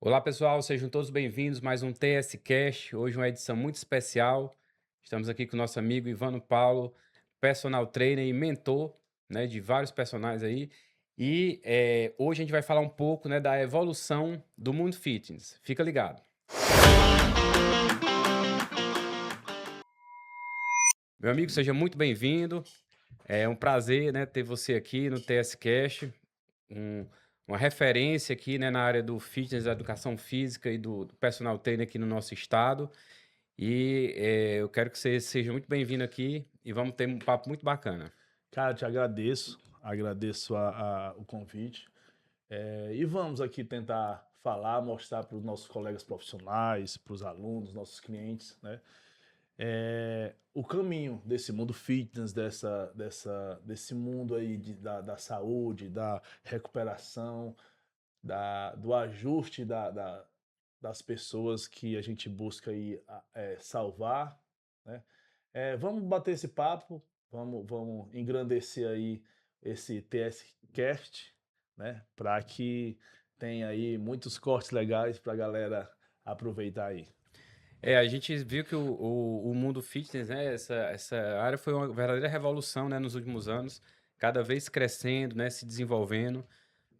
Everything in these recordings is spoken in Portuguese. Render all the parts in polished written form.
Olá pessoal, sejam todos bem-vindos a mais um TS Cash. Hoje uma edição muito especial. Estamos aqui com o nosso amigo Ivano Paulo, personal trainer e mentor, né, de vários personagens aí. E hoje a gente vai falar um pouco, né, da evolução do mundo fitness. Fica ligado. Meu amigo, seja muito bem-vindo. É um prazer, né, ter você aqui no TS Cash, um- uma referência aqui, né, na área do fitness, da educação física e do personal trainer aqui no nosso estado. E, eu quero que você seja muito bem-vindo aqui e vamos ter um papo muito bacana. Cara, te agradeço o convite. E vamos aqui tentar falar, mostrar para os nossos colegas profissionais, para os alunos, nossos clientes, né? O caminho desse mundo fitness, desse mundo aí da saúde, da recuperação, do ajuste das pessoas que a gente busca aí salvar, né? Vamos bater esse papo, vamos engrandecer aí esse TS Cast, né? Para que tenha aí muitos cortes legais para a galera aproveitar aí. A gente viu que o mundo fitness, né, essa área foi uma verdadeira revolução, né, nos últimos anos, cada vez crescendo, né, se desenvolvendo.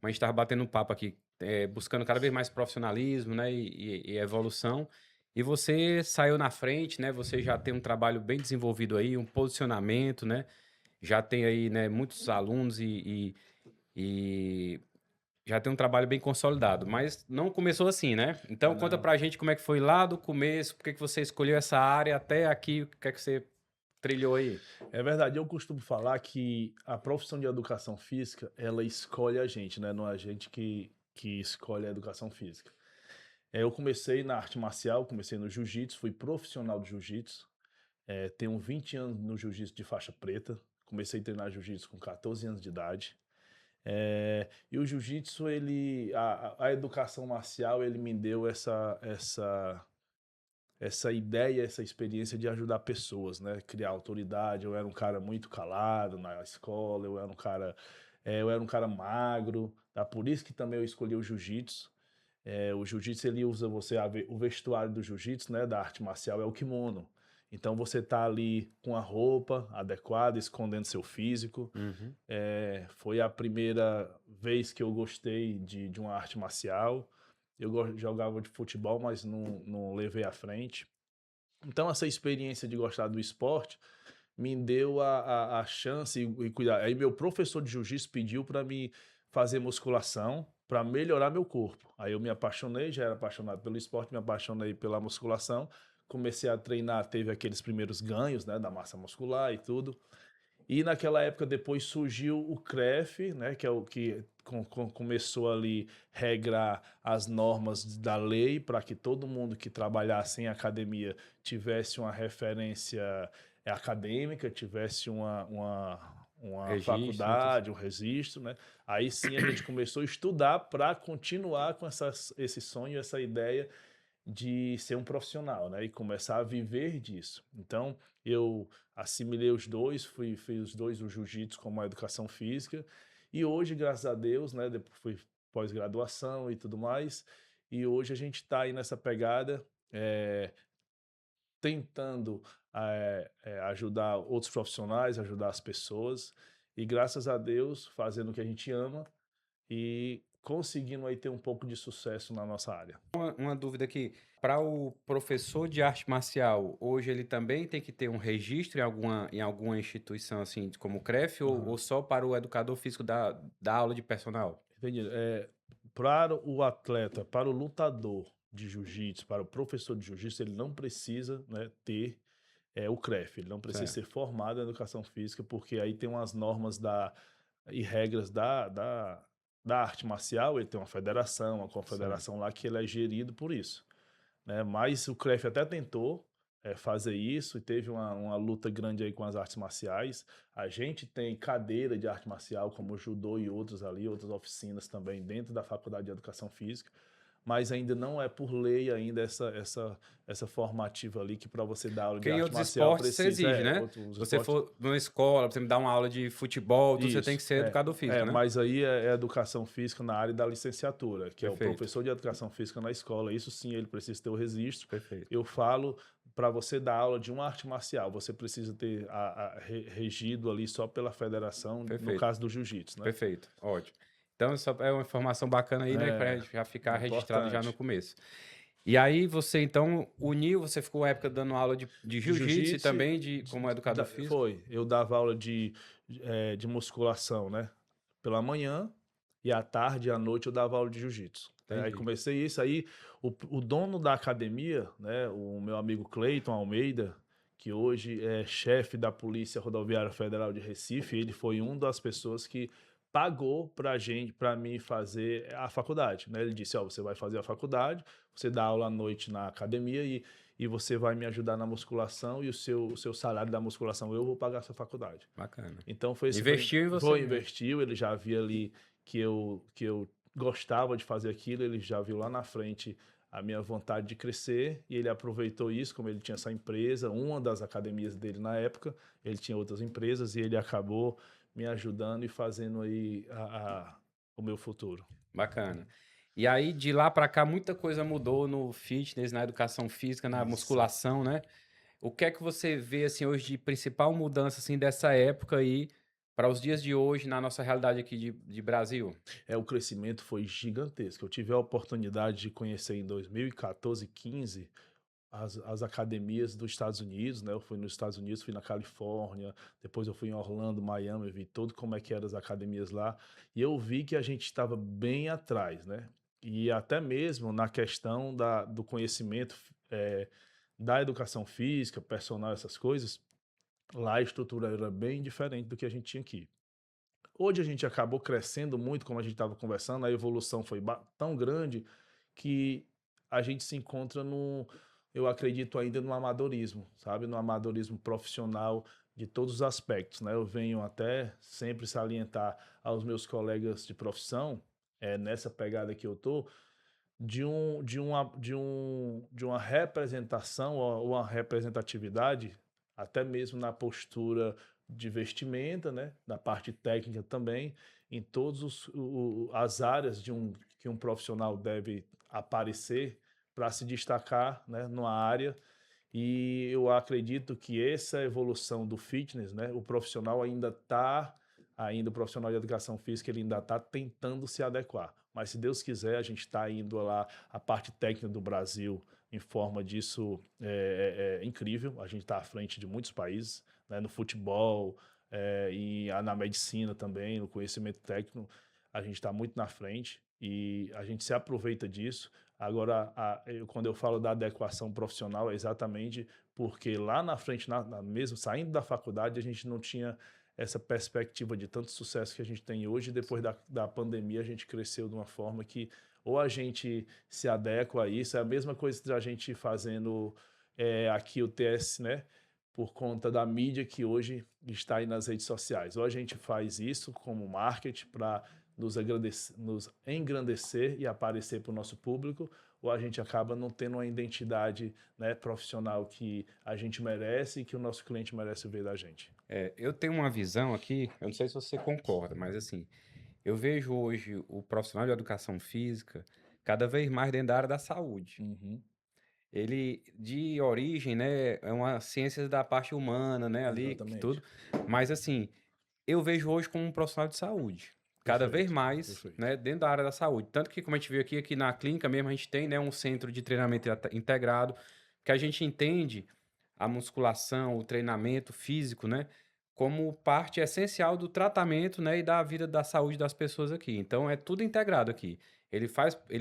Mas a gente estava batendo um papo aqui, buscando cada vez mais profissionalismo, né, e evolução. E você saiu na frente, né, você já tem um trabalho bem desenvolvido aí, um posicionamento, né, já tem aí, né, muitos alunos e já tem um trabalho bem consolidado, mas não começou assim, né? Então conta Não. pra gente como é que foi lá do começo, por que que você escolheu essa área até aqui, o que é que você trilhou aí? É verdade, eu costumo falar que a profissão de educação física, ela escolhe a gente, né? Não é a gente que escolhe a educação física. Eu comecei na arte marcial, comecei no jiu-jitsu, fui profissional de jiu-jitsu. Tenho 20 anos no jiu-jitsu de faixa preta. Comecei a treinar jiu-jitsu com 14 anos de idade. E o jiu-jitsu, a educação marcial, ele me deu essa ideia, essa experiência de ajudar pessoas, né? Criar autoridade. Eu era um cara muito calado na escola, eu era um cara magro, tá? Por isso que também eu escolhi o jiu-jitsu. O jiu-jitsu ele usa o vestuário do jiu-jitsu, né, da arte marcial é o kimono. Então você tá ali com a roupa adequada, escondendo seu físico. Uhum. Foi a primeira vez que eu gostei de uma arte marcial. Jogava de futebol, mas não levei à frente. Então essa experiência de gostar do esporte me deu a chance e cuidar. Aí meu professor de jiu-jitsu pediu para me fazer musculação para melhorar meu corpo. Aí eu me apaixonei, já era apaixonado pelo esporte, me apaixonei pela musculação, comecei a treinar, teve aqueles primeiros ganhos, né, da massa muscular e tudo. E naquela época depois surgiu o CREF, né, que é o que começou ali regrar as normas da lei para que todo mundo que trabalhasse em academia tivesse uma referência acadêmica, tivesse uma Registro, né? Tudo faculdade, um certo. registro, né? Aí sim a gente começou a estudar para continuar com esse sonho, essa ideia de ser um profissional, né, e começar a viver disso. Então, eu assimilei os dois, fiz os dois, o jiu-jitsu como a educação física, e hoje, graças a Deus, né, depois fui pós-graduação e tudo mais, e hoje a gente está aí nessa pegada, tentando ajudar outros profissionais, ajudar as pessoas, e graças a Deus, fazendo o que a gente ama e conseguindo aí ter um pouco de sucesso na nossa área. Uma dúvida aqui, para o professor de arte marcial, hoje ele também tem que ter um registro em alguma instituição, assim, como o CREF ou Aham. só para o educador físico da aula de personal? Entendi. Para o atleta, para o lutador de jiu-jitsu, para o professor de jiu-jitsu, ele não precisa, né, ter o CREF, ele não precisa Certo, ser formado em educação física, porque aí tem umas normas e regras da arte marcial, ele tem uma federação, uma certo. confederação lá que ele é gerido por isso, né? Mas o CREF até tentou fazer isso e teve uma luta grande aí com as artes marciais. A gente tem cadeira de arte marcial, como o judô e outros ali, outras oficinas também dentro da Faculdade de Educação Física, mas ainda não é por lei ainda essa formativa ali que para você dar aula Porque de em arte outros marcial esportes você precisa, exige, né? outros Se você esportes. for numa escola, você me dar uma aula de futebol, tudo, você tem que Isso, ser educador físico, né? mas aí é educação física na área da licenciatura, que é o Perfeito, professor de educação física na escola. Isso sim, ele precisa ter o registro. perfeito, Eu falo, para você dar aula de uma arte marcial, você precisa ter regido ali só pela federação, no perfeito, caso do jiu-jitsu, né? perfeito. Ótimo. Então, só é uma informação bacana aí, né? Pra É, gente já ficar registrado já no importante. começo. E aí você, então, uniu, você ficou uma época dando aula de De jiu-jitsu e jiu-jitsu, também como educador físico? eu dava aula de musculação, né? Pela manhã e à tarde e à noite eu dava aula de jiu-jitsu. Aí Entendi. comecei isso, aí o dono da academia, né? O meu amigo Cleiton Almeida, que hoje é chefe da Polícia Rodoviária Federal de Recife, ele foi uma das pessoas que pagou para mim fazer a faculdade, né? Ele disse, ó, você vai fazer a faculdade, você dá aula à noite na academia e você vai me ajudar na musculação e o seu salário da musculação eu vou pagar a sua faculdade. Bacana. Então foi esse Investiu em você mesmo. investiu, ele já via ali que eu gostava de fazer aquilo, ele já viu lá na frente a minha vontade de crescer e ele aproveitou isso, como ele tinha essa empresa, uma das academias dele na época, ele tinha outras empresas e ele acabou me ajudando e fazendo aí o meu futuro. Bacana. E aí, de lá pra cá, muita coisa mudou no fitness, na educação física, na Exato. musculação, né? O que é que você vê, assim, hoje de principal mudança, assim, dessa época aí para os dias de hoje, na nossa realidade aqui de Brasil? O crescimento foi gigantesco. Eu tive a oportunidade de conhecer em 2014, 15 as academias dos Estados Unidos, né? Eu fui nos Estados Unidos, fui na Califórnia, depois eu fui em Orlando, Miami, eu vi todo como é que eram as academias lá, e eu vi que a gente estava bem atrás, né? E até mesmo na questão do conhecimento da educação física, personal, essas coisas, lá a estrutura era bem diferente do que a gente tinha aqui. Hoje a gente acabou crescendo muito, como a gente estava conversando, a evolução foi tão grande que a gente se encontra eu acredito ainda no amadorismo, sabe? No amadorismo profissional de todos os aspectos, né? Eu venho até sempre salientar aos meus colegas de profissão, nessa pegada que eu tô, de uma representação ou uma representatividade, até mesmo na postura de vestimenta, né, na parte técnica também, em todas as áreas que um profissional deve aparecer para se destacar, né, numa área. E eu acredito que essa evolução do fitness, né, o profissional de educação física, ele ainda está tentando se adequar. Mas se Deus quiser, a gente está indo lá, a parte técnica do Brasil, em forma disso, é incrível. A gente está à frente de muitos países, né, no futebol, e na medicina também, no conhecimento técnico, a gente está muito na frente e a gente se aproveita disso. Agora, quando eu falo da adequação profissional, é exatamente porque lá na frente, mesmo saindo da faculdade, a gente não tinha essa perspectiva de tanto sucesso que a gente tem hoje. Depois da pandemia, a gente cresceu de uma forma que ou a gente se adequa a isso, é a mesma coisa da gente fazendo aqui o TS, né? Por conta da mídia que hoje está aí nas redes sociais. Ou a gente faz isso como marketing para nos engrandecer e aparecer para o nosso público, ou a gente acaba não tendo uma identidade, né, profissional que a gente merece e que o nosso cliente merece ver da gente. Eu tenho uma visão aqui, eu não sei se você concorda, mas assim, eu vejo hoje o profissional de educação física cada vez mais dentro da área da saúde. Uhum, Ele, de origem, né, é uma ciência da parte humana, né, ali, que exatamente. tudo. Mas, assim, eu vejo hoje como um profissional de saúde. Cada vez Perfeito, mais, perfeito. né, dentro da área da saúde. Tanto que, como a gente viu aqui na clínica mesmo, a gente tem, né, um centro de treinamento integrado, que a gente entende a musculação, o treinamento físico, né, como parte essencial do tratamento, né, e da vida da saúde das pessoas aqui. Então, é tudo integrado aqui. Ele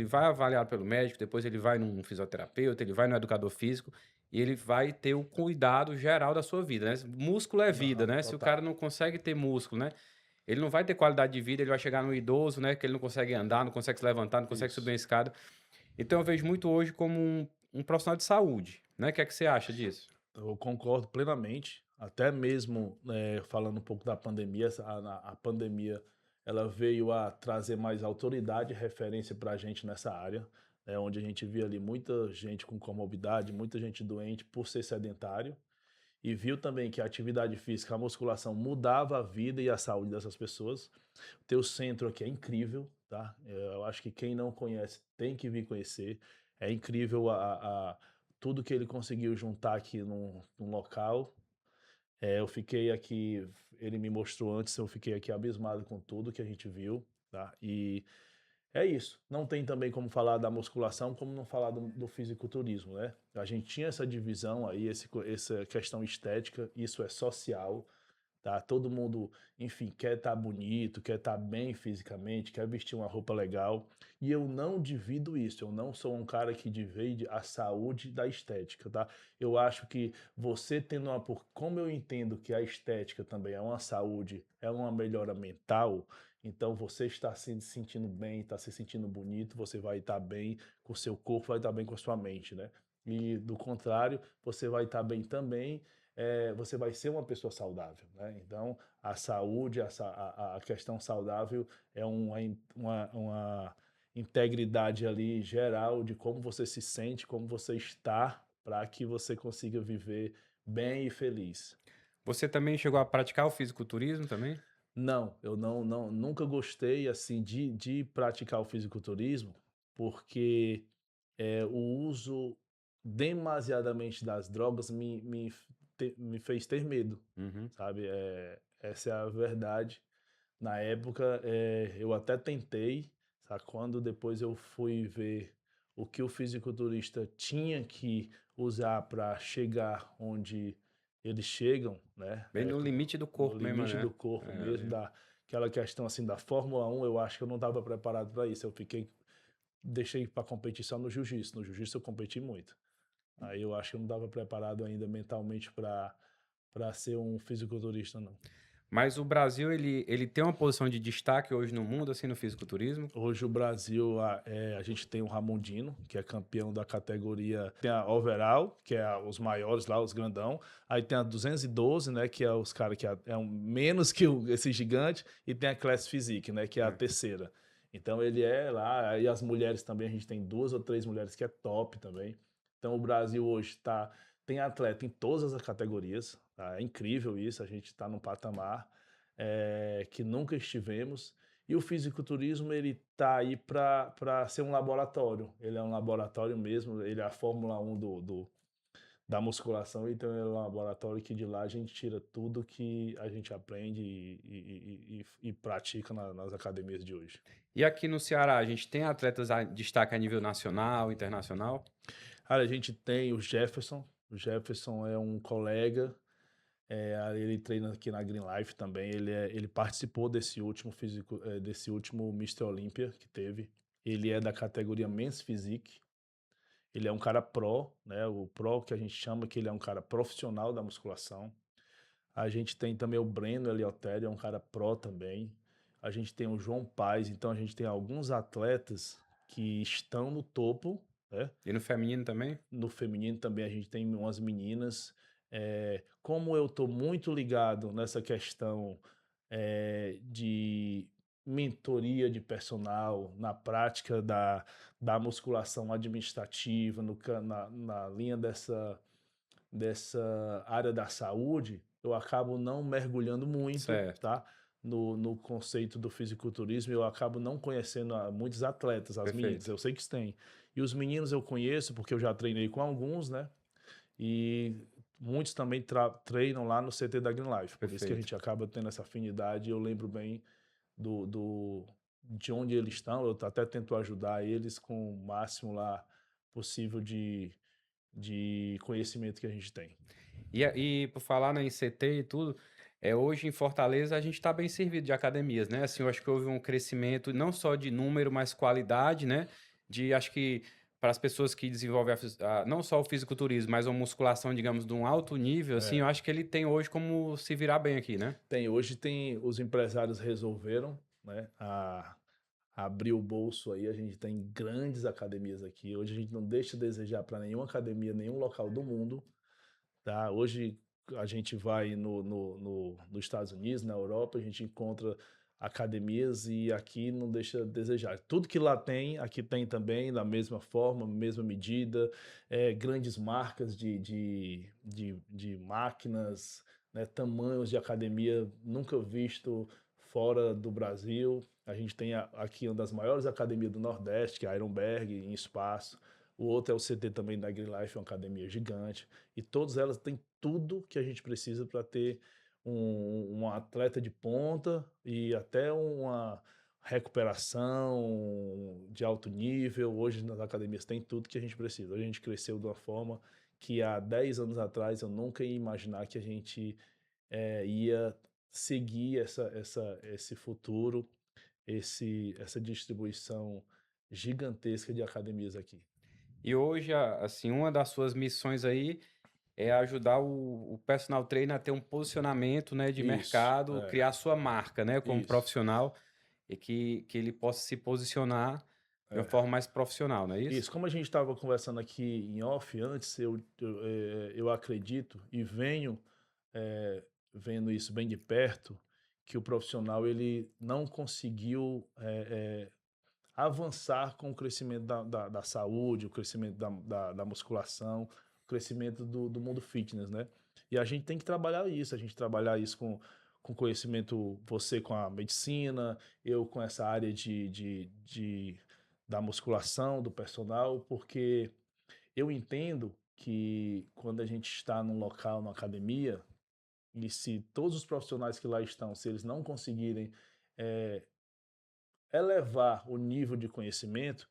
vai avaliado pelo médico, depois ele vai num fisioterapeuta, ele vai no educador físico e ele vai ter o cuidado geral da sua vida, né? Músculo é vida, Aham, né? Se o cara total. não consegue ter músculo, né? Ele não vai ter qualidade de vida, ele vai chegar no idoso, né? Que ele não consegue andar, não consegue se levantar, não consegue subir Isso. uma escada. Então eu vejo muito hoje como um profissional de saúde, né? O que é que você acha disso? Eu concordo plenamente, até mesmo falando um pouco da pandemia, a pandemia ela veio a trazer mais autoridade e referência para a gente nessa área, onde a gente via ali muita gente com comorbidade, muita gente doente por ser sedentário, e viu também que a atividade física, a musculação mudava a vida e a saúde dessas pessoas. O teu centro aqui é incrível, tá? Eu acho que quem não conhece tem que vir conhecer. É incrível tudo que ele conseguiu juntar aqui num local. Eu fiquei aqui, ele me mostrou antes, eu fiquei aqui abismado com tudo que a gente viu, tá? E é isso. Não tem também como falar da musculação, como não falar do fisiculturismo, né? A gente tinha essa divisão aí, essa questão estética, isso é social, tá? Todo mundo, enfim, quer estar bonito, quer estar bem fisicamente, quer vestir uma roupa legal. E eu não divido isso. Eu não sou um cara que divide a saúde da estética, tá? Eu acho que você tendo como eu entendo que a estética também é uma saúde, é uma melhora mental, então você está se sentindo bem, está se sentindo bonito, você vai estar bem com o seu corpo, vai estar bem com a sua mente, né? E do contrário, você vai estar bem também, você vai ser uma pessoa saudável, né? Então, a saúde, a questão saudável é uma integridade ali geral de como você se sente, como você está, para que você consiga viver bem e feliz. Você também chegou a praticar o fisiculturismo também? Não, eu nunca gostei assim de praticar o fisiculturismo, porque o uso demasiadamente das drogas me fez ter medo, Uhum. sabe? Essa é a verdade. Na época, eu até tentei, sabe? Quando depois eu fui ver o que o fisiculturista tinha que usar para chegar onde eles chegam, né? Bem no limite do No corpo mesmo, limite do né? corpo É, mesmo, ali. aquela questão assim da Fórmula 1, eu acho que eu não estava preparado para isso. Deixei para competir só no jiu-jitsu. No jiu-jitsu eu competi muito. Aí eu acho que eu não estava preparado ainda mentalmente para ser um fisiculturista, não. Mas o Brasil, ele tem uma posição de destaque hoje no mundo, assim, no fisiculturismo? Hoje o Brasil, a gente tem o Ramondino, que é campeão da categoria. Tem a Overall, que é os maiores lá, os grandão. Aí tem a 212, né, que é os caras que menos que esse gigante. E tem a Class Physique, né, que é a É. terceira. Então ele é lá. E as mulheres também, a gente tem 2 ou 3 mulheres que é top também. Então o Brasil hoje tem atleta em todas as categorias. Tá? É incrível isso, a gente está num patamar que nunca estivemos. E o fisiculturismo, ele tá aí para ser um laboratório. Ele é um laboratório mesmo, ele é a Fórmula 1 da musculação, então ele é um laboratório que de lá a gente tira tudo que a gente aprende e pratica nas academias de hoje. E aqui no Ceará, a gente tem atletas a destaque a nível nacional, internacional? Cara, a gente tem o Jefferson é um colega, ele treina aqui na Green Life também, ele participou desse último Mister Olympia que teve, ele é da categoria Men's Physique. Ele é um cara pró, né? O pró que a gente chama que ele é um cara profissional da musculação. A gente tem também o Breno Eliotério, é um cara pró também. A gente tem o João Paz, então a gente tem alguns atletas que estão no topo, né? E no feminino também? No feminino também a gente tem umas meninas. Como eu estou muito ligado nessa questão de mentoria de personal, na prática da musculação administrativa, na linha dessa área da saúde, eu acabo não mergulhando muito, Certo, tá? No conceito do fisiculturismo, eu acabo não conhecendo muitos atletas, as meninas, perfeito, eu sei que têm. E os meninos eu conheço porque eu já treinei com alguns, né? E muitos também treinam lá no CT da Green Life, por isso que a perfeito. gente acaba tendo essa afinidade. Eu lembro bem de onde eles estão, eu até tento ajudar eles com o máximo lá possível de conhecimento que a gente tem. E por falar, né, em CT e tudo, hoje em Fortaleza a gente está bem servido de academias, né? Assim, eu acho que houve um crescimento não só de número, mas qualidade, né? Acho que para as pessoas que desenvolvem não só o fisiculturismo, mas uma musculação, digamos, de um alto nível, assim, eu É, acho que ele tem hoje como se virar bem aqui, né? os empresários resolveram, né, abrir o bolso aí, a gente tem grandes academias aqui. Hoje a gente não deixa a desejar para nenhuma academia, nenhum local do mundo, tá? Hoje a gente vai nos Estados Unidos, na Europa, a gente encontra academias e aqui não deixa a desejar. Tudo que lá tem, aqui tem também, da mesma forma, mesma medida, grandes marcas de máquinas, né, tamanhos de academia nunca visto fora do Brasil. A gente tem aqui uma das maiores academias do Nordeste, que é a Ironberg, em espaço. O outro é o CT também da Green Life, uma academia gigante. E todas elas têm tudo que a gente precisa para ter um atleta de ponta e até uma recuperação de alto nível. Hoje nas academias tem tudo que a gente precisa. Hoje a gente cresceu de uma forma que há 10 anos atrás eu nunca ia imaginar que a gente ia seguir esse futuro, essa distribuição gigantesca de academias aqui. E hoje, assim, uma das suas missões aí é ajudar o personal trainer a ter um posicionamento, né, de Isso, mercado, criar sua marca, né, como isso. profissional e que ele possa se posicionar de uma É. forma mais profissional, não é isso? Isso, como a gente estava conversando aqui em off antes, eu acredito e venho vendo isso bem de perto, que o profissional ele não conseguiu avançar com o crescimento da saúde, o crescimento da musculação, o crescimento do mundo fitness, né? E a gente tem que trabalhar isso, a gente trabalhar isso com conhecimento, você com a medicina, eu com essa área da musculação, do personal, porque eu entendo que quando a gente está num local, numa academia, e se todos os profissionais que lá estão, se eles não conseguirem eh, elevar o nível de conhecimento,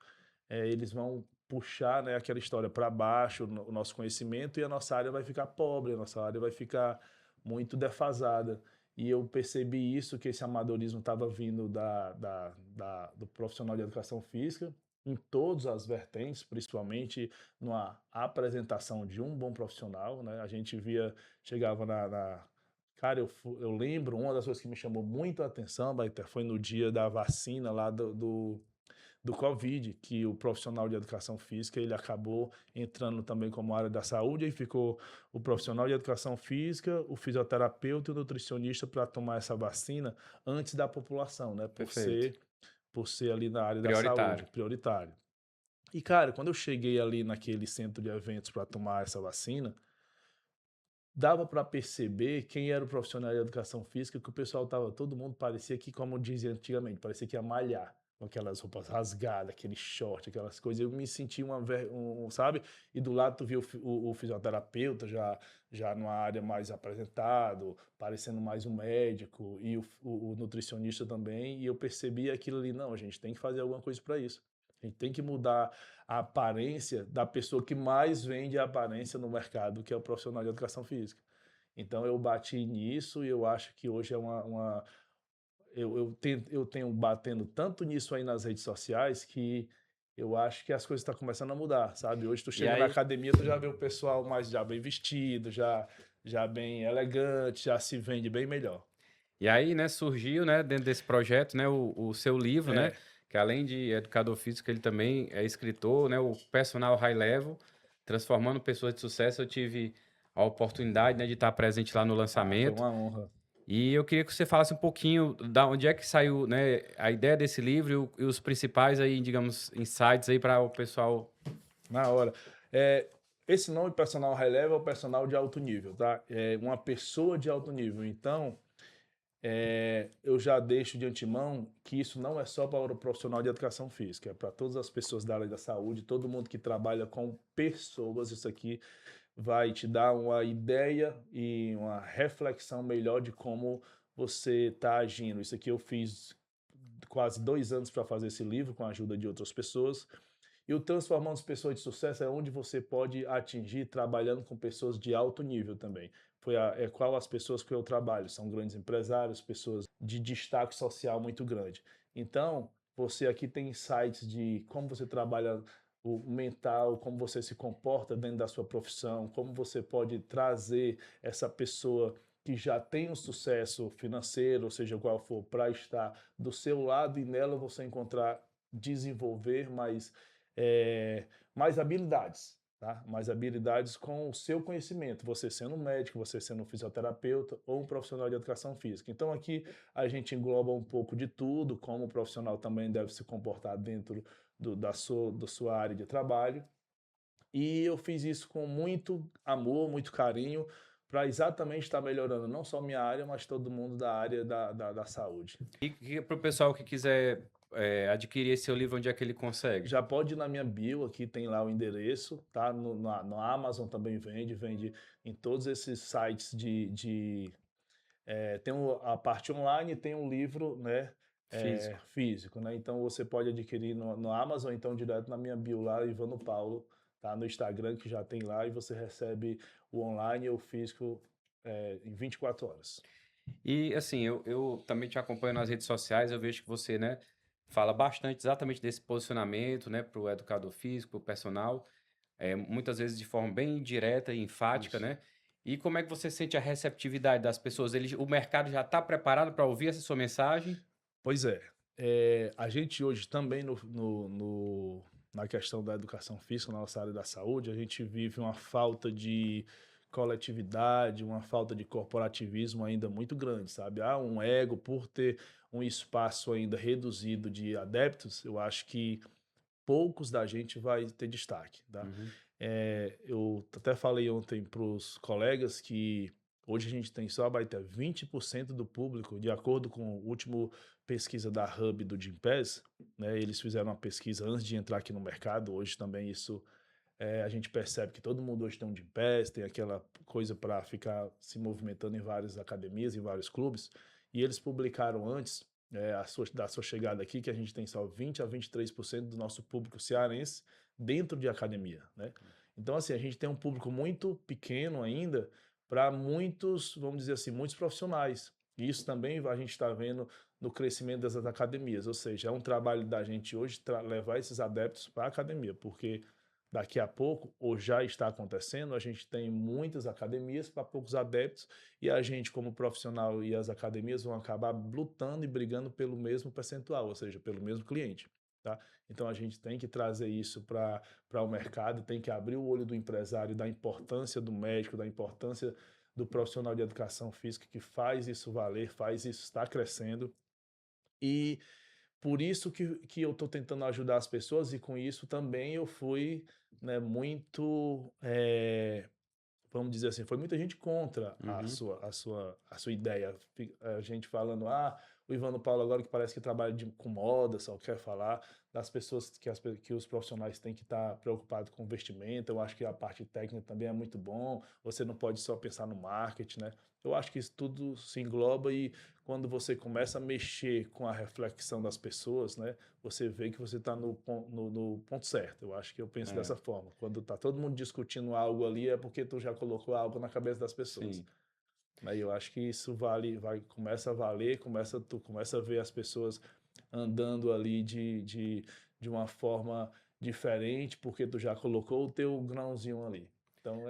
eles vão puxar, né, aquela história para baixo, o nosso conhecimento, e a nossa área vai ficar pobre, a nossa área vai ficar muito defasada. E eu percebi isso, que esse amadorismo estava vindo do profissional de educação física, em todas as vertentes, principalmente numa apresentação de um bom profissional, né? A gente via, chegava Cara, eu lembro, uma das coisas que me chamou muito a atenção, Baiter, foi no dia da vacina lá do Covid, que o profissional de educação física ele acabou entrando também como área da saúde, e ficou o profissional de educação física, o fisioterapeuta e o nutricionista para tomar essa vacina antes da população, né? Perfeito. Por ser ali na área da saúde, Prioritário. prioritário. E, cara, quando eu cheguei ali naquele centro de eventos para tomar essa vacina, dava para perceber quem era o profissional de educação física, que o pessoal tava, todo mundo parecia que, como dizia antigamente, parecia que ia malhar, com aquelas roupas rasgadas, aquele short, aquelas coisas. Eu me senti sabe? E do lado tu via o fisioterapeuta já numa área mais apresentado, parecendo mais um médico, e o nutricionista também, e eu percebi aquilo ali, não, a gente tem que fazer alguma coisa para isso. A gente tem que mudar a aparência da pessoa que mais vende a aparência no mercado, que é o profissional de educação física. Então eu bati nisso e eu acho que hoje é eu tenho batendo tanto nisso aí nas redes sociais que eu acho que as coisas estão começando a mudar, sabe? Hoje tu E chega na aí, academia, tu já vê o pessoal mais já bem vestido, já bem elegante, já se vende bem melhor. né, surgiu, né, dentro desse projeto, né, o seu livro, né, É, que além de educador físico, ele também é escritor, né, o Personal High Level, transformando pessoas de sucesso. Eu tive a oportunidade, né, de estar presente lá no foi lançamento. uma honra. E eu queria que você falasse um pouquinho da onde é que saiu, né, a ideia desse livro e os principais aí, digamos, insights aí para o pessoal. Na hora. É, esse nome personal high level é o personal de alto nível, tá? É uma pessoa de alto nível. Então, eu já deixo de antemão que isso não é só para o profissional de educação física, é para todas as pessoas da área da saúde, todo mundo que trabalha com pessoas. Isso aqui vai te dar uma ideia e uma reflexão melhor de como você está agindo. Isso aqui eu fiz quase 2 anos para fazer esse livro com a ajuda de outras pessoas. E o Transformando as Pessoas de Sucesso é onde você pode atingir trabalhando com pessoas de alto nível também. Qual as pessoas que eu trabalho? São grandes empresários, pessoas de destaque social muito grande. Então, você aqui tem insights de como você trabalha o mental, como você se comporta dentro da sua profissão, como você pode trazer essa pessoa que já tem um sucesso financeiro, ou seja, qual for, para estar do seu lado, e nela você encontrar desenvolver mais habilidades. tá? Mas habilidades com o seu conhecimento, você sendo um médico, você sendo um fisioterapeuta ou um profissional de educação física. Então aqui a gente engloba um pouco de tudo, como o profissional também deve se comportar dentro da sua área de trabalho. E eu fiz isso com muito amor, muito carinho, para exatamente estar melhorando não só minha área, mas todo mundo da área da saúde. E para o pessoal que quiser adquirir esse seu livro, onde é que ele consegue? Já pode ir na minha bio, aqui tem lá o endereço, tá? No Amazon também vende em todos esses sites tem a parte online e tem um livro, né? Físico. Físico, né? Então você pode adquirir no Amazon, então direto na minha bio lá, Ivano Paulo, tá? No Instagram que já tem lá e você recebe o online e o físico em 24 horas. E assim, eu também te acompanho nas redes sociais, eu vejo que você, né, fala bastante exatamente desse posicionamento, né, para o educador físico, para o personal, muitas vezes de forma bem direta e enfática, Isso. né? E como é que você sente a receptividade das pessoas? O mercado já está preparado para ouvir essa sua mensagem? Pois é. A gente hoje também na questão da educação física, na nossa área da saúde, a gente vive uma falta de coletividade, uma falta de corporativismo ainda muito grande, sabe? Há um ego por ter um espaço ainda reduzido de adeptos, eu acho que poucos da gente vai ter destaque, tá? Uhum. Eu até falei ontem para os colegas que hoje a gente tem só vai ter 20% do público, de acordo com a última pesquisa da Hub do Gympass, né? Eles fizeram uma pesquisa antes de entrar aqui no mercado, hoje também isso a gente percebe que todo mundo hoje tem um Gympass, tem aquela coisa para ficar se movimentando em várias academias, em vários clubes, e eles publicaram antes da sua chegada aqui, que a gente tem só 20 a 23% do nosso público cearense dentro de academia, né? Então, assim, a gente tem um público muito pequeno ainda para muitos, vamos dizer assim, muitos profissionais. E isso também a gente está vendo no crescimento dessas academias, ou seja, é um trabalho da gente hoje levar esses adeptos para a academia, porque daqui a pouco, ou já está acontecendo, a gente tem muitas academias para poucos adeptos e a gente, como profissional e as academias vão acabar lutando e brigando pelo mesmo percentual, ou seja, pelo mesmo cliente. Tá? Então a gente tem que trazer isso para o mercado, tem que abrir o olho do empresário da importância do médico, da importância do profissional de educação física que faz isso valer, faz isso estar crescendo. E por isso que eu estou tentando ajudar as pessoas e com isso também eu fui, né, muito, vamos dizer assim, foi muita gente contra Uhum. a sua ideia. A gente falando, o Ivano Paulo agora que parece que trabalha com moda, só quer falar das pessoas que os profissionais têm que estar preocupados com vestimenta. Eu acho que a parte técnica também é muito bom. Você não pode só pensar no marketing, né? Eu acho que isso tudo se engloba e quando você começa a mexer com a reflexão das pessoas, né? Você vê que você está no ponto certo. Eu acho que eu penso É, dessa forma. Quando está todo mundo discutindo algo ali, é porque tu já colocou algo na cabeça das pessoas. sim. Aí eu acho que isso começa a valer, tu começa a ver as pessoas andando ali de uma forma diferente, porque tu já colocou o teu grãozinho ali. Então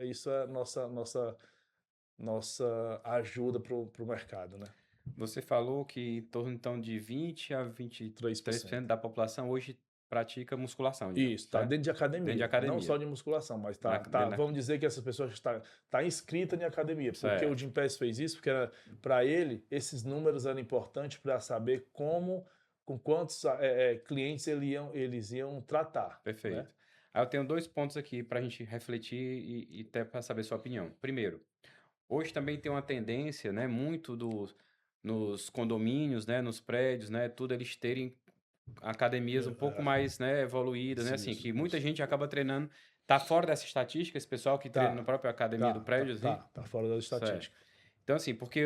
isso é a nossa ajuda para o mercado, né? Você falou que em torno então de 20 a vinte e três por 3%. cento da população hoje pratica musculação, Isso, tá certo? dentro de Dentro de academia, não só academia. de musculação, mas Dentro vamos dizer que essas pessoas tá inscrita em academia, porque o certo. Jim Pass fez isso, porque para ele esses números eram importantes para saber com quantos clientes eles iam tratar, né? Perfeito. Aí eu tenho 2 pontos aqui para a gente refletir e até para saber sua opinião. Primeiro, hoje também tem uma tendência, né, muito nos condomínios, né, nos prédios, né, tudo eles terem academias um pouco mais, né, evoluídas, né, assim, que muita Isso. gente acaba treinando, tá fora dessa estatística, esse pessoal que treina na Tá, própria academia do prédio, assim? tá fora da Certo. estatística. Então, assim, porque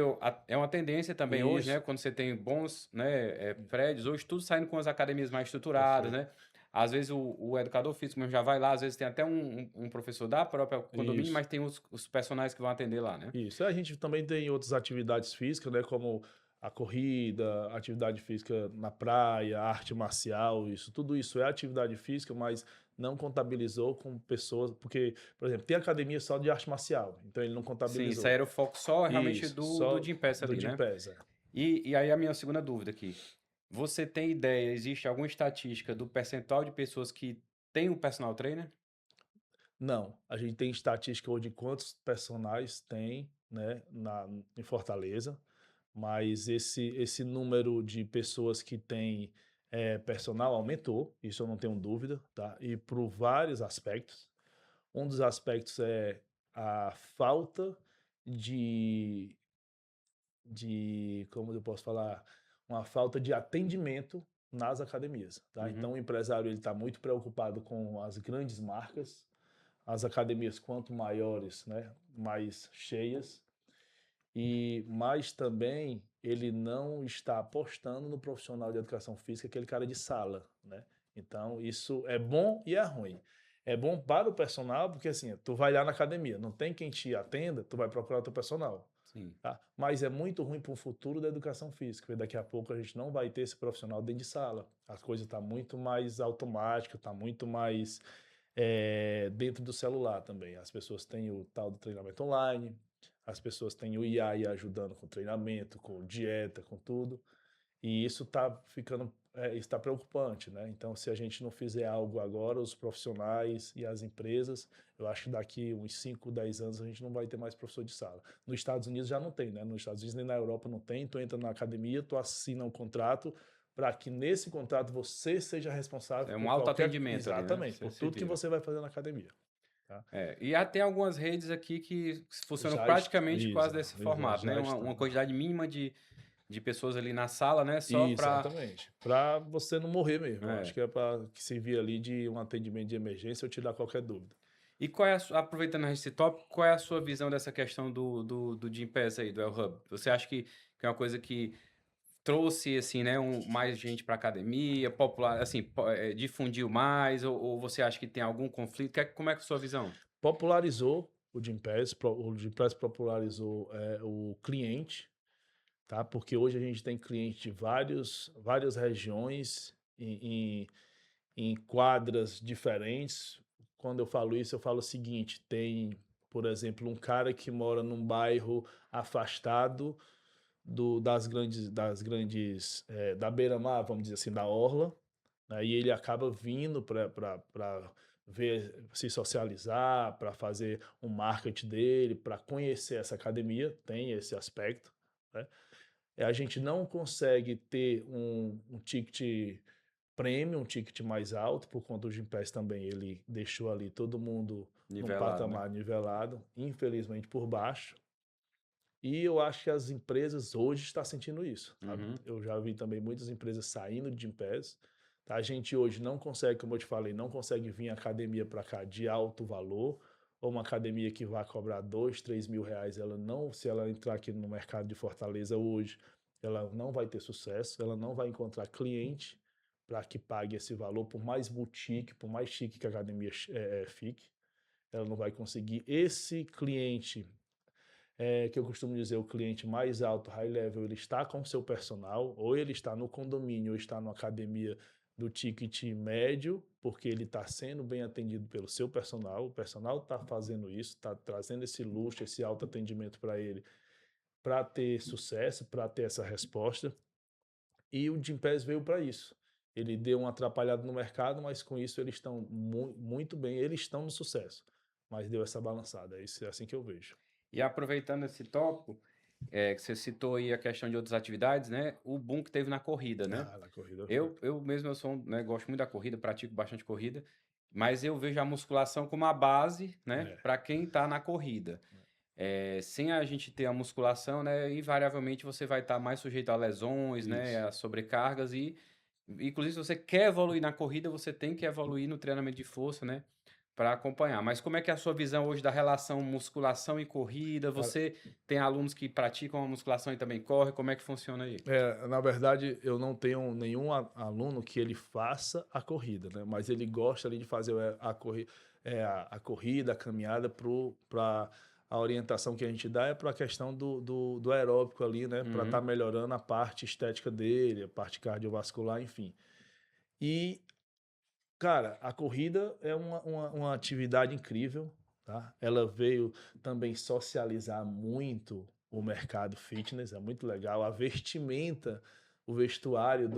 é uma tendência também hoje, né? Isso, Quando você tem bons, né, prédios, hoje tudo saindo com as academias mais estruturadas, perfeito. né? Às vezes o educador físico mesmo já vai lá, às vezes tem até um professor da própria condomínio, Isso. mas tem os personagens que vão atender lá, né? Isso. A gente também tem outras atividades físicas, né, como a corrida, atividade física na praia, arte marcial, tudo isso é atividade física, mas não contabilizou com pessoas, porque, por exemplo, tem academia só de arte marcial, então ele não Sim, isso contabilizou. aí era o foco só realmente Isso, do só Gympass do ali, né? Gympass, E aí a minha segunda dúvida aqui. Você tem ideia, existe alguma estatística do percentual de pessoas que tem um personal trainer? Não, a gente tem estatística hoje de quantos personagens tem, né, em Fortaleza, mas esse número de pessoas que tem personal aumentou, isso eu não tenho dúvida, tá? E por vários aspectos. Um dos aspectos é a falta de, como eu posso falar, uma falta de atendimento nas academias, tá? Então Uhum. o empresário ele está muito preocupado com as grandes marcas, as academias quanto maiores, né, mais cheias, e mais também ele não está apostando no profissional de educação física, aquele cara de sala, né? Então isso é bom e é ruim. É bom para o personal, porque assim, tu vai lá na academia, não tem quem te atenda, tu vai procurar o teu personal. Sim. Tá? Mas é muito ruim para o futuro da educação física, porque daqui a pouco a gente não vai ter esse profissional dentro de sala. A coisa está muito mais automática, está muito mais dentro do celular também. As pessoas têm o tal do treinamento online, as pessoas têm o IA aí ajudando com treinamento, com dieta, com tudo. E isso está ficando, está preocupante, né? Então, se a gente não fizer algo agora, os profissionais e as empresas, eu acho que daqui uns 5, 10 anos a gente não vai ter mais professor de sala. Nos Estados Unidos já não tem, né? Nos Estados Unidos nem na Europa não tem. Tu entra na academia, tu assina um contrato para que nesse contrato você seja responsável É um por qualquer... autoatendimento ali, né? Exatamente, Você por se tudo que vira. você vai fazer na academia. Tá? E até algumas redes aqui que funcionam Já praticamente isso, quase desse isso, formato, né? já Uma estão. quantidade mínima de pessoas ali na sala, né? Só para. Exatamente. Para você não morrer mesmo. Eu acho É. que é para que servir ali de um atendimento de emergência ou tirar qualquer dúvida. E qual é aproveitando esse tópico, qual é a sua visão dessa questão do Gympass aí, do El Hub? Você acha que é uma coisa que trouxe, assim, né, mais gente para academia, popular, assim, difundiu mais, ou você acha que tem algum conflito? Como é que é a sua visão? Popularizou o Gympass, o Gympass popularizou o cliente, tá? Porque hoje a gente tem cliente de várias regiões em quadras diferentes. Quando eu falo isso, eu falo o seguinte: tem, por exemplo, um cara que mora num bairro afastado da beira-mar, vamos dizer assim, da orla, né? E ele acaba vindo para ver, se socializar, para fazer um marketing dele, para conhecer essa academia, tem esse aspecto, né? A gente não consegue ter um ticket premium, um ticket mais alto, por conta do Gympass também, ele deixou ali todo mundo num Nivelado, né? patamar nivelado, infelizmente por baixo. E eu acho que as empresas hoje estão sentindo isso, sabe? Uhum. Eu já vi também muitas empresas saindo de Gympass. Tá? A gente hoje não consegue, como eu te falei, não consegue vir academia para cá de alto valor, ou uma academia que vai cobrar 2, 3 mil reais, ela não, se ela entrar aqui no mercado de Fortaleza hoje, ela não vai ter sucesso, ela não vai encontrar cliente para que pague esse valor, por mais boutique, por mais chique que a academia fique, ela não vai conseguir. Esse cliente que eu costumo dizer, o cliente mais alto, high level, ele está com o seu personal, ou ele está no condomínio, ou está na academia do ticket médio, porque ele está sendo bem atendido pelo seu personal, o personal está fazendo isso, está trazendo esse luxo, esse alto atendimento para ele, para ter sucesso, para ter essa resposta. E o Gympass veio para isso. Ele deu uma atrapalhada no mercado, mas com isso eles estão muito bem, eles estão no sucesso. Mas deu essa balançada, é assim que eu vejo. E aproveitando esse tópico, que você citou aí a questão de outras atividades, né? O boom que teve na corrida, né? Ah, na corrida foi. Eu mesmo eu sou, né, gosto muito da corrida, pratico bastante corrida, mas eu vejo a musculação como a base, né, É. para quem está na corrida. Sem a gente ter a musculação, né, invariavelmente você vai estar mais sujeito a lesões, né, Isso. a sobrecargas e, inclusive, se você quer evoluir na corrida, você tem que evoluir no treinamento de força, né, para acompanhar. Mas como é que é a sua visão hoje da relação musculação e corrida? Cara, Você tem alunos que praticam a musculação e também correm? Como é que funciona aí? na verdade, eu não tenho nenhum aluno que ele faça a corrida, né? Mas ele gosta ali de fazer a corrida, a caminhada para a orientação que a gente dá é para a questão do aeróbico ali, né? Para estar Uhum. melhorando a parte estética dele, a parte cardiovascular, enfim. E, cara, a corrida é uma atividade incrível, tá? Ela veio também socializar muito o mercado fitness, é muito legal. A vestimenta, o vestuário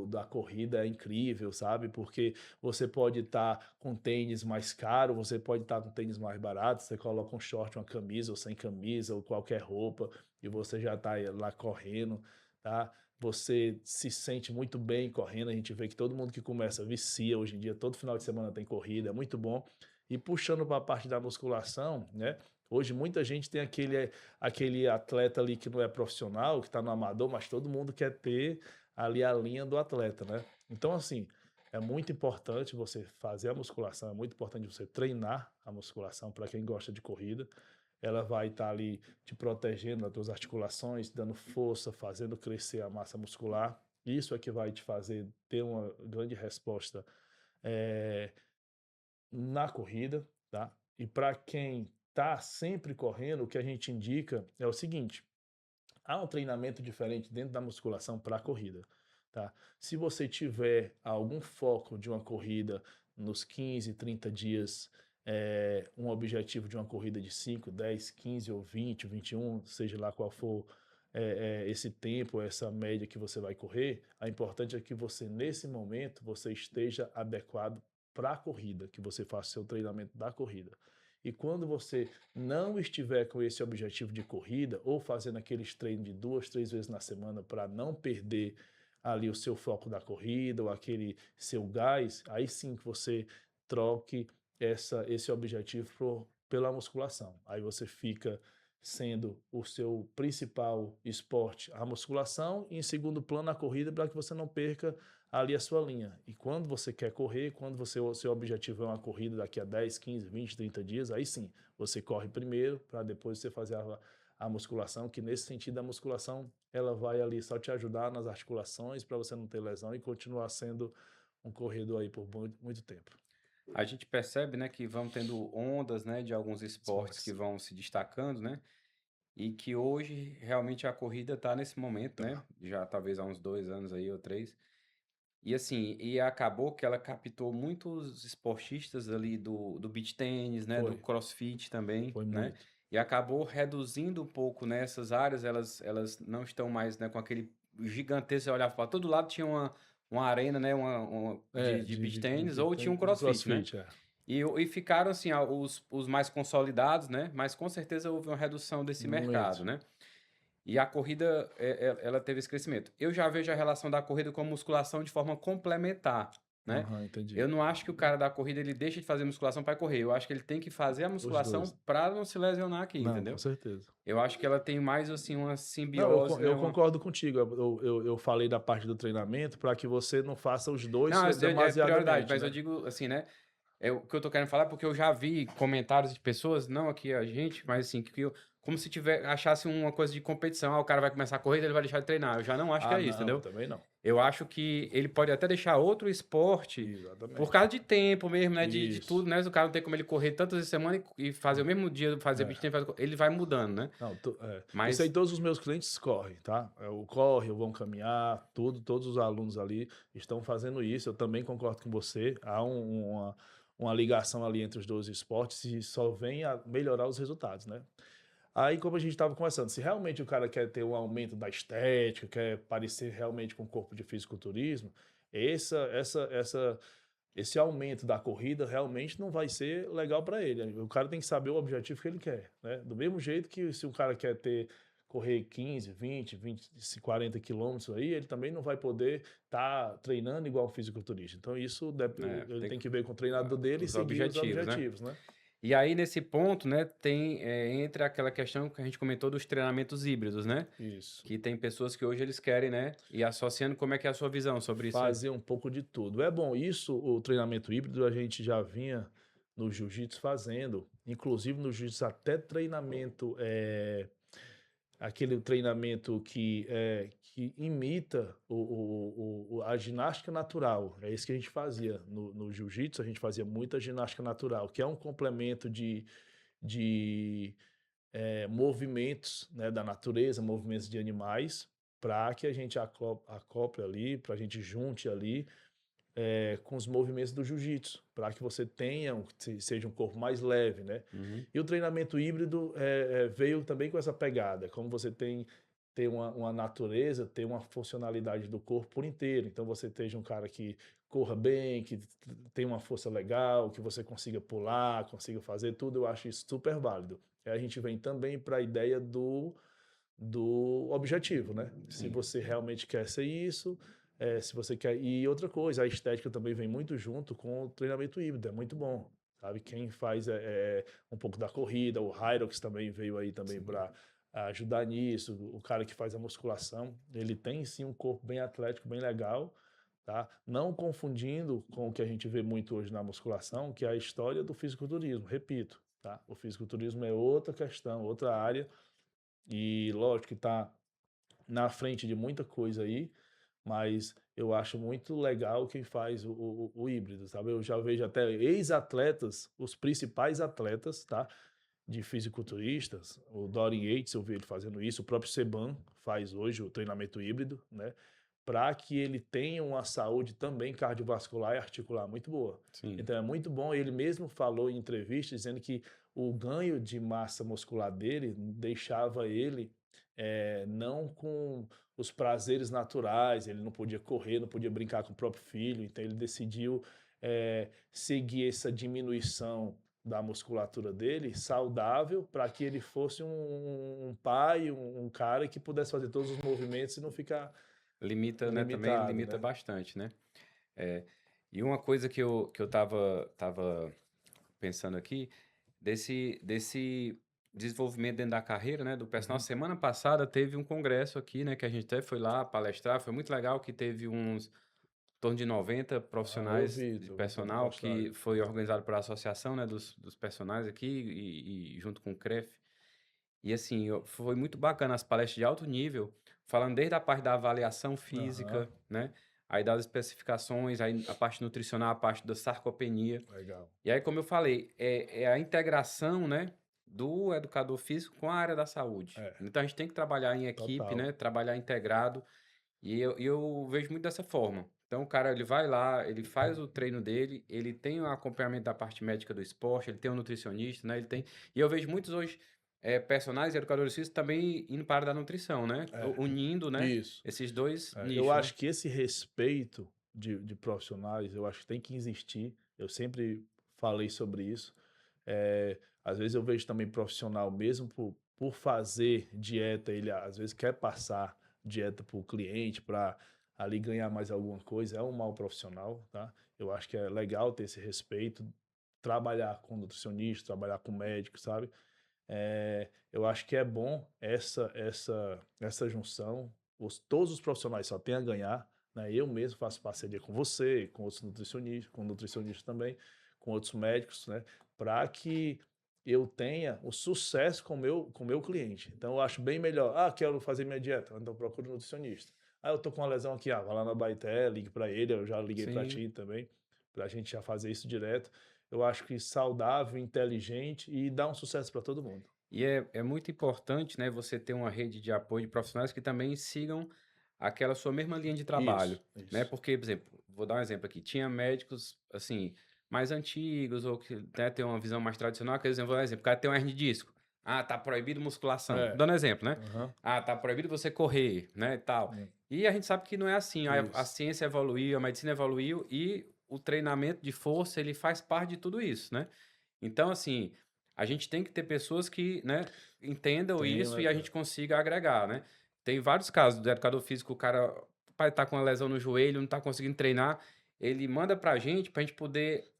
da corrida é incrível, sabe? Porque você pode estar com tênis mais caro, você pode estar com tênis mais barato, você coloca um short, uma camisa ou sem camisa ou qualquer roupa e você já está lá correndo, tá? Você se sente muito bem correndo, a gente vê que todo mundo que começa vicia hoje em dia, todo final de semana tem corrida, é muito bom. E puxando para a parte da musculação, né? Hoje muita gente tem aquele atleta ali que não é profissional, que está no amador, mas todo mundo quer ter ali a linha do atleta, né? Então, assim, é muito importante você fazer a musculação, é muito importante você treinar a musculação para quem gosta de corrida. Ela vai estar ali te protegendo das tuas articulações, dando força, fazendo crescer a massa muscular. Isso é que vai te fazer ter uma grande resposta eh, na corrida, tá? E para quem está sempre correndo, o que a gente indica é o seguinte: há um treinamento diferente dentro da musculação para a corrida, tá? Se você tiver algum foco de uma corrida nos 15, 30 dias, um objetivo de uma corrida de 5, 10, 15 ou 20, 21, seja lá qual for esse tempo, essa média que você vai correr, a importante é que você, nesse momento, você esteja adequado para a corrida, que você faça o seu treinamento da corrida. E quando você não estiver com esse objetivo de corrida ou fazendo aqueles treinos de 2, 3 vezes na semana para não perder ali o seu foco da corrida ou aquele seu gás, aí sim que você troque esse objetivo pela musculação. Aí você fica sendo o seu principal esporte a musculação e em segundo plano a corrida para que você não perca ali a sua linha. E quando você quer correr, quando o seu objetivo é uma corrida daqui a 10, 15, 20, 30 dias, aí sim, você corre primeiro para depois você fazer a musculação, que nesse sentido a musculação ela vai ali só te ajudar nas articulações para você não ter lesão e continuar sendo um corredor aí por muito, muito tempo. A gente percebe, né, que vão tendo ondas, né, de alguns esportes que Esportes. vão se destacando, né, e que hoje realmente a corrida está nesse momento, né, Tá. já talvez há uns 2 anos aí ou três. E assim, e acabou que ela captou muitos esportistas ali do beach tênis, né, do Foi, crossfit também, foi né, muito. e acabou reduzindo um pouco nessas áreas, elas não estão mais, né, com aquele gigantesco, você olhava para todo lado tinha uma arena, né, de beach tênis ou tinha um De crossfit, né, CrossFit, é. e ficaram assim, os mais consolidados, né, mas com certeza houve uma redução desse mercado, Muito. né. E a corrida, ela teve esse crescimento. Eu já vejo a relação da corrida com musculação de forma complementar, né. Aham, entendi. Eu não acho que o cara da corrida ele deixa de fazer musculação para correr, eu acho que ele tem que fazer a Os dois. musculação para não se lesionar aqui, Não, com entendeu. certeza. Eu acho que ela tem mais, assim, uma Não, simbiose, né, eu uma concordo contigo. Eu falei da parte do treinamento para que você não faça os dois não, é prioridade, demasiadamente, mas eu né? digo assim, né, o que eu tô querendo falar, porque eu já vi comentários de pessoas, não aqui a gente, mas assim, como se achasse uma coisa de competição, o cara vai começar a corrida, ele vai deixar de treinar. Eu já não acho que Ah, é isso, não, entendeu. também não. Eu acho que ele pode até deixar outro esporte por Exatamente. causa de tempo mesmo, né, de Isso. tudo, né, o cara não tem como ele correr tantas vezes semanas e fazer o mesmo dia, fazer beach É. tennis, ele vai mudando, né. Não, isso aí Mas todos os meus clientes correm, tá? Ou vão caminhar, todos os alunos ali estão fazendo isso. Eu também concordo com você. Há uma ligação ali entre os dois esportes e só vem a melhorar os resultados, né? Aí, como a gente estava conversando, se realmente o cara quer ter um aumento da estética, quer parecer realmente com um corpo de fisiculturismo, esse aumento da corrida realmente não vai ser legal para ele. O cara tem que saber o objetivo que ele quer, né? Do mesmo jeito que se o cara quer correr 15, 20, 40 quilômetros aí, ele também não vai poder estar treinando igual um fisiculturista. Então, ele tem que ver com o treinador dele e os seguir os objetivos, né. objetivos, né? E aí nesse ponto, né, entra aquela questão que a gente comentou dos treinamentos híbridos, né, Isso. que tem pessoas que hoje eles querem, né, e associando, como é que é a sua visão sobre isso aí? Fazer um pouco de tudo. É bom, isso, o treinamento híbrido, a gente já vinha no jiu-jitsu fazendo, inclusive no jiu-jitsu até treinamento, aquele treinamento que imita a ginástica natural. É isso que a gente fazia no jiu-jitsu, a gente fazia muita ginástica natural, que é um complemento de movimentos, né, da natureza, movimentos de animais, para que a gente acople ali, para a gente junte ali com os movimentos do jiu-jitsu, para que você tenha, seja um corpo mais leve, né? Uhum. E o treinamento híbrido veio também com essa pegada, como você tem ter uma natureza, ter uma funcionalidade do corpo por inteiro. Então você esteja um cara que corra bem, que tem uma força legal, que você consiga pular, consiga fazer tudo, eu acho isso super válido. Aí a gente vem também para a ideia do objetivo, né? Se Sim. você realmente quer ser isso, se você quer. E outra coisa, a estética também vem muito junto com o treinamento híbrido, é muito bom. Sabe? Quem faz um pouco da corrida, o Hyrox também veio aí também Sim. para ajudar nisso. O cara que faz a musculação, ele tem sim um corpo bem atlético, bem legal, tá? Não confundindo com o que a gente vê muito hoje na musculação, que é a história do fisiculturismo. Repito, tá? O fisiculturismo é outra questão, outra área e lógico que está na frente de muita coisa aí, mas eu acho muito legal quem faz o híbrido, sabe? Eu já vejo até ex-atletas, os principais atletas, tá? De fisiculturistas, o Dorian Yates, eu vi ele fazendo isso, o próprio Seban faz hoje o treinamento híbrido, né? Para que ele tenha uma saúde também cardiovascular e articular muito boa. Sim. Então é muito bom, ele mesmo falou em entrevista dizendo que o ganho de massa muscular dele deixava ele não com os prazeres naturais, ele não podia correr, não podia brincar com o próprio filho, então ele decidiu seguir essa diminuição da musculatura dele saudável para que ele fosse um pai, um cara que pudesse fazer todos os movimentos e não ficar Limita, né? Também limitado, limita né? bastante, né? É, e uma coisa que eu tava pensando aqui, desse desenvolvimento dentro da carreira, né, do personal. Uhum. Semana passada teve um congresso aqui, né, que a gente até foi lá palestrar, foi muito legal, que teve uns, em torno de 90 profissionais de Eu vi também personal, postagem. que foi organizado pela associação, né, dos personagens aqui, e junto com o CREF. E assim, foi muito bacana as palestras de alto nível, falando desde a parte da avaliação Aham, física, né, aí das especificações, aí a parte nutricional, a parte da sarcopenia. legal. E aí, como eu falei, é a integração, né, do educador físico com a área da saúde. É, Então, a gente tem que trabalhar em equipe, total. né, trabalhar integrado, e eu vejo muito dessa forma. Então, o cara, ele vai lá, ele faz o treino dele, ele tem o acompanhamento da parte médica do esporte, ele tem um nutricionista, né, ele tem... E eu vejo muitos hoje personagens e educadores físicos também indo para a área da nutrição, né, É, unindo, né, isso. esses dois Eu nichos, né. acho que esse respeito de profissionais, eu acho que tem que existir. Eu sempre falei sobre isso. Às vezes eu vejo também profissional, mesmo por fazer dieta, ele às vezes quer passar dieta para o cliente para ali ganhar mais alguma coisa. É um mau profissional, tá? Eu acho que é legal ter esse respeito, trabalhar com nutricionista, trabalhar com médico, sabe? Eu acho que é bom essa junção. Todos os profissionais só têm a ganhar, né? Eu mesmo faço parceria com você, com outros nutricionistas, com nutricionistas também, com outros médicos, né? Para que eu tenha o sucesso com o meu cliente. Então, eu acho bem melhor. Ah, quero fazer minha dieta, então procuro um nutricionista. Ah, eu tô com uma lesão aqui, vai lá na Baité, ligue para ele, eu já liguei para Sim. ti também, para a gente já fazer isso direto. Eu acho que saudável, inteligente e dá um sucesso para todo mundo. E é muito importante, né, você ter uma rede de apoio de profissionais que também sigam aquela sua mesma linha de trabalho, Isso, né? isso. Porque, por exemplo, vou dar um exemplo aqui, tinha médicos, assim, mais antigos ou que, né, tem uma visão mais tradicional, que, por exemplo, vou dar um exemplo, o cara tem uma hernia de disco. Ah, tá proibido musculação. É. Dando exemplo, né? Aham. Ah, tá proibido você correr, né, e tal. E a gente sabe que não é assim, a Isso. ciência evoluiu, a medicina evoluiu e o treinamento de força, ele faz parte de tudo isso, né? Então, assim, a gente tem que ter pessoas que, né, entendam Tem, isso né? e a gente consiga agregar, né? Tem vários casos do educador físico, o cara pai tá com uma lesão no joelho, não tá conseguindo treinar, ele manda pra gente poder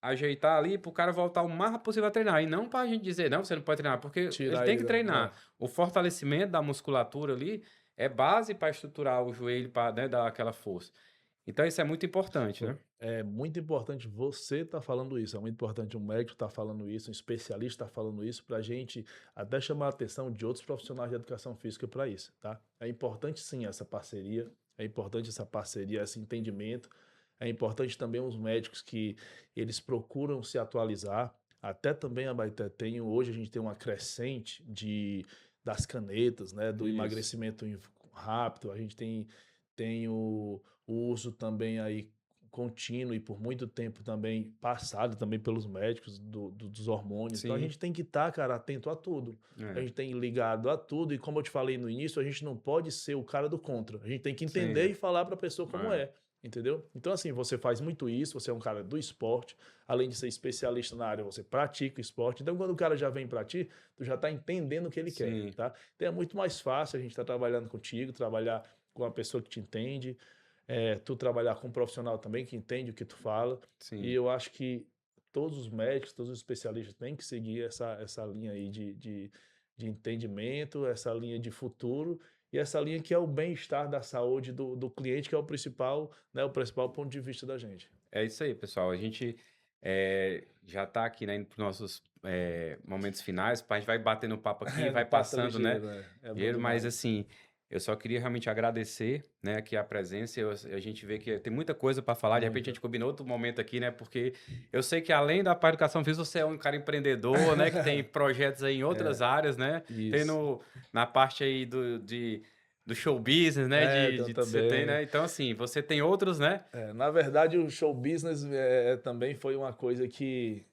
ajeitar ali pro cara voltar o mais rápido possível a treinar. E não pra gente dizer, não, você não pode treinar, porque ele Tirar tem ele que da. treinar. O fortalecimento da musculatura ali é base para estruturar o joelho, para, né, dar aquela força. Então isso é muito importante, né? É muito importante você estar falando isso, é muito importante um médico estar falando isso, um especialista estar falando isso, para a gente até chamar a atenção de outros profissionais de educação física para isso, tá? É importante sim essa parceria, é importante essa parceria, esse entendimento, é importante também os médicos que eles procuram se atualizar, até também a Baité tem, hoje a gente tem uma crescente das canetas, né, do Isso. emagrecimento rápido, a gente tem o uso também aí contínuo e por muito tempo também passado também pelos médicos dos hormônios. Então a Sim. gente tem que estar, cara, atento a tudo. A É. gente tem ligado a tudo e como eu te falei no início, a gente não pode ser o cara do contra. A gente tem que entender Sim. e falar para a pessoa como É. é, entendeu? Então assim, você faz muito isso, você é um cara do esporte, além de ser especialista na área, você pratica o esporte. Então quando o cara já vem para ti, tu já tá entendendo o que ele quer, Sim. tá? Então é muito mais fácil a gente estar trabalhando contigo, trabalhar com uma pessoa que te entende, tu trabalhar com um profissional também que entende o que tu fala. E Sim. eu acho que todos os médicos, todos os especialistas têm que seguir essa linha aí de entendimento, essa linha de futuro e essa linha que é o bem-estar da saúde do cliente, que é o principal ponto de vista da gente. É isso aí, pessoal. A gente já está aqui, né, indo para os nossos momentos finais. A gente vai batendo papo aqui, É, vai passa passando, né? ligeiro, né? É bom Dinheiro, mas demais. assim, eu só queria realmente agradecer, né, aqui a presença. A gente vê que tem muita coisa para falar. De repente a Muito. gente combina outro momento aqui, né? Porque eu sei que além da parte de educação física, você é um cara empreendedor, né? Que tem projetos aí em outras áreas, né? Tem Isso. na parte aí do show business, né? Então Você tem, também. né? Então, assim, você tem outros, né? Na verdade, o show business também foi uma coisa que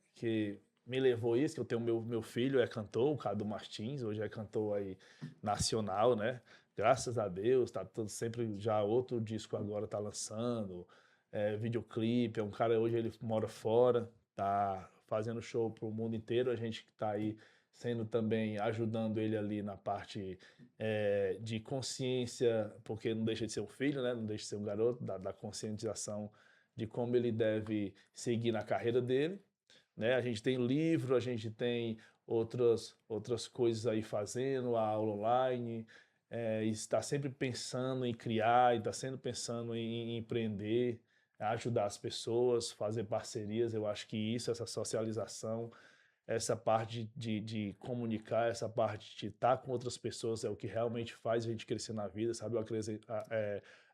me levou isso, que eu tenho meu filho é cantor, o Cadu Martins, hoje é cantor aí nacional, né? Graças a Deus, tá tudo sempre já outro disco agora tá lançando, videoclipe, é um cara hoje ele mora fora, tá fazendo show pro mundo inteiro, a gente que tá aí sendo também ajudando ele ali na parte de consciência, porque não deixa de ser um filho, né? Não deixa de ser um garoto, da conscientização de como ele deve seguir na carreira dele, né? A gente tem livro, a gente tem outras coisas aí fazendo, a aula online, está sempre pensando em criar, e está sempre pensando em empreender, ajudar as pessoas, fazer parcerias. Eu acho que isso, essa socialização, essa parte de comunicar, essa parte de estar com outras pessoas é o que realmente faz a gente crescer na vida, sabe?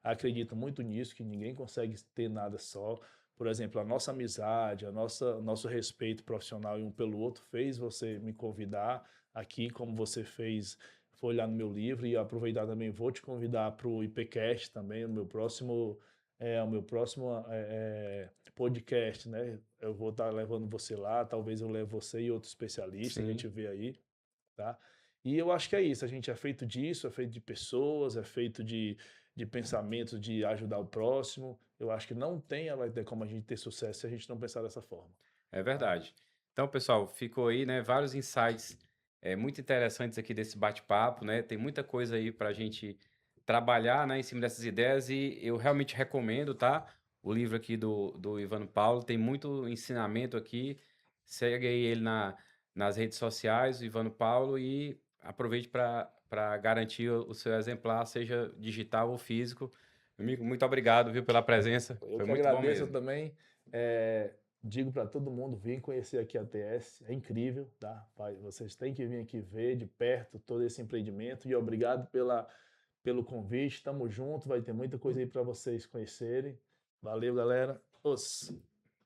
Acredito muito nisso, que ninguém consegue ter nada só. Por exemplo, a nossa amizade, nosso respeito profissional e um pelo outro fez você me convidar aqui, como você fez, foi olhar no meu livro e aproveitar também, vou te convidar para o IPCast também, o meu próximo podcast, né? Eu vou estar levando você lá, talvez eu leve você e outro especialista, a Sim. gente vê aí, tá? E eu acho que é isso, a gente é feito disso, é feito de pessoas, é feito de pensamentos de ajudar o próximo. Eu acho que não vai ter como a gente ter sucesso se a gente não pensar dessa forma. É Tá? verdade. Então, pessoal, ficou aí, né, vários insights muito interessantes aqui desse bate-papo, né? Tem muita coisa aí para a gente trabalhar, né, em cima dessas ideias e eu realmente recomendo, tá? O livro aqui do Ivano Paulo tem muito ensinamento aqui. Segue aí ele nas redes sociais, o Ivano Paulo, e aproveite para garantir o seu exemplar, seja digital ou físico. Amigo, muito obrigado, viu, pela presença. Eu Foi que muito bom agradeço mesmo. também. Digo para todo mundo, vem conhecer aqui a TS, é incrível, tá? Vocês têm que vir aqui ver de perto todo esse empreendimento e obrigado pelo convite. Tamo junto, vai ter muita coisa aí para vocês conhecerem. Valeu, galera. Os.